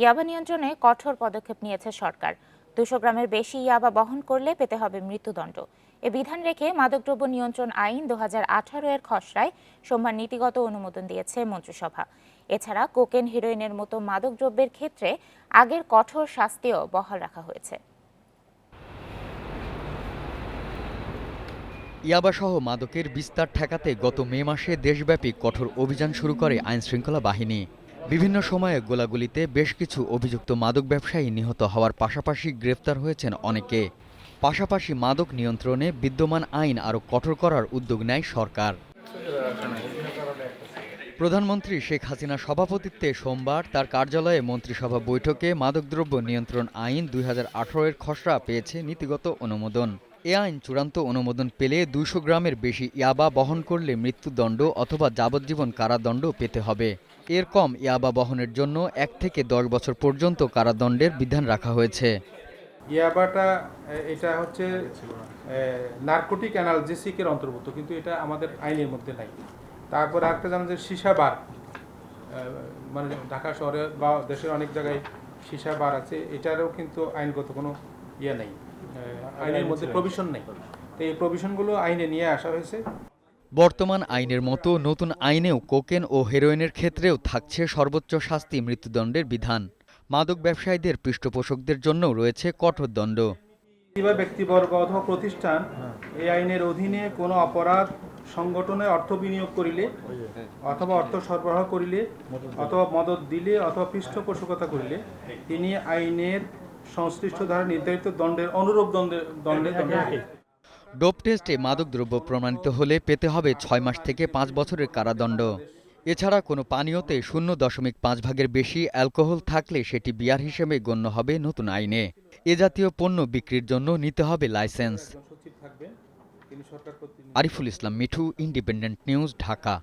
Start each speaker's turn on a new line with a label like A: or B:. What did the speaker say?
A: ইয়াবা নিয়ন্ত্রণে কঠোর পদক্ষেপ নিয়েছে সরকার। 200 গ্রামের বেশি ইয়াবা বহন করলে পেতে হবে মৃত্যুদণ্ড। এ বিধান রেখে মাদকদ্রব্য নিয়ন্ত্রণ আইন 2018 এর খসড়ায় সোমবার নীতিগত অনুমোদন দিয়েছে মন্ত্রিসভা। এছাড়া কোকেন, হেরোইনের মতো মাদকদ্রব্যের ক্ষেত্রে আগের কঠোর শাস্তিও বহাল রাখা হয়েছে।
B: ইয়াবাসহ মাদকের বিস্তার ঠেকাতে গত মে মাসে দেশব্যাপী কঠোর অভিযান শুরু করে আইনশৃঙ্খলা বাহিনী। বিভিন্ন সময়ে গোলাগুলিতে বেশ কিছু অভিযুক্ত মাদক ব্যবসায়ী নিহত হওয়ার পাশাপাশি গ্রেফতার হয়েছেন অনেকে। পাশাপাশি মাদক নিয়ন্ত্রণে বিদ্যমান আইন আরও কঠোর করার উদ্যোগ নেয় সরকার। প্রধানমন্ত্রী শেখ হাসিনার সভাপতিত্বে সোমবার তার কার্যালয়ে মন্ত্রিসভা বৈঠকে মাদকদ্রব্য নিয়ন্ত্রণ আইন 2018 এর খসড়া পেয়েছে নীতিগত অনুমোদন। এ আইন চূড়ান্ত অনুমোদন পেলে 200 গ্রামের বেশি ইয়াবা বহন করলে মৃত্যুদণ্ড অথবা যাবজ্জীবন কারাদণ্ড পেতে হবে। এর কম ইয়াবা বহনের জন্য 1 থেকে 10 বছর পর্যন্ত কারাদণ্ডের বিধান রাখা হয়েছে।
C: ইয়াবাটা এটা হচ্ছে নারকোটিক অ্যানালজেসিকের অন্তর্ভুক্ত, কিন্তু এটা আমাদের আইনের মধ্যে নাই। তারপর একটা জানেন যে সীসা বার, মানে ঢাকা শহরে বা দেশের অনেক জায়গায় সীসা বার আছে, এটারও কিন্তু আইনগত কোনো নেই, আইনের মধ্যে প্রভিশন নেই। তো এই প্রভিশনগুলো আইনে নিয়ে আসা হয়েছে।
B: বর্তমান আইনের মতো নতুন আইনেও কোকেন ও হেরোইনের ক্ষেত্রেও থাকছে সর্বোচ্চ শাস্তি মৃত্যুদণ্ডের বিধান। মাদক ব্যবসায়ীদের পৃষ্ঠপোষকদের জন্যও রয়েছে কঠোর দণ্ড।
C: ব্যক্তিবর্গ অথবা প্রতিষ্ঠান এই আইনের অধীনে কোনো অপরাধ সংগঠনে অর্থ বিনিয়োগ করিলে অথবা অর্থ সরবরাহ করিলে অথবা মদত দিলে অথবা পৃষ্ঠপোষকতা করিলে তিনি আইনের সংশ্লিষ্ট ধারা নির্ধারিত দণ্ডের অনুরূপ দণ্ডে
B: ডোপ টেস্টে মাদকদ্রব্য প্রমাণিত হলে পেতে হবে 6 মাস থেকে 5 বছরের কারাদণ্ড। এছাড়া কোনো পানীয়তে 0.5 ভাগের বেশি অ্যালকোহল থাকলে সেটি বিয়ার হিসেবে গণ্য হবে নতুন আইনে। এ জাতীয় পণ্য বিক্রির জন্য নিতে হবে licence. Ariful Islam Mithu, independent news, Dhaka.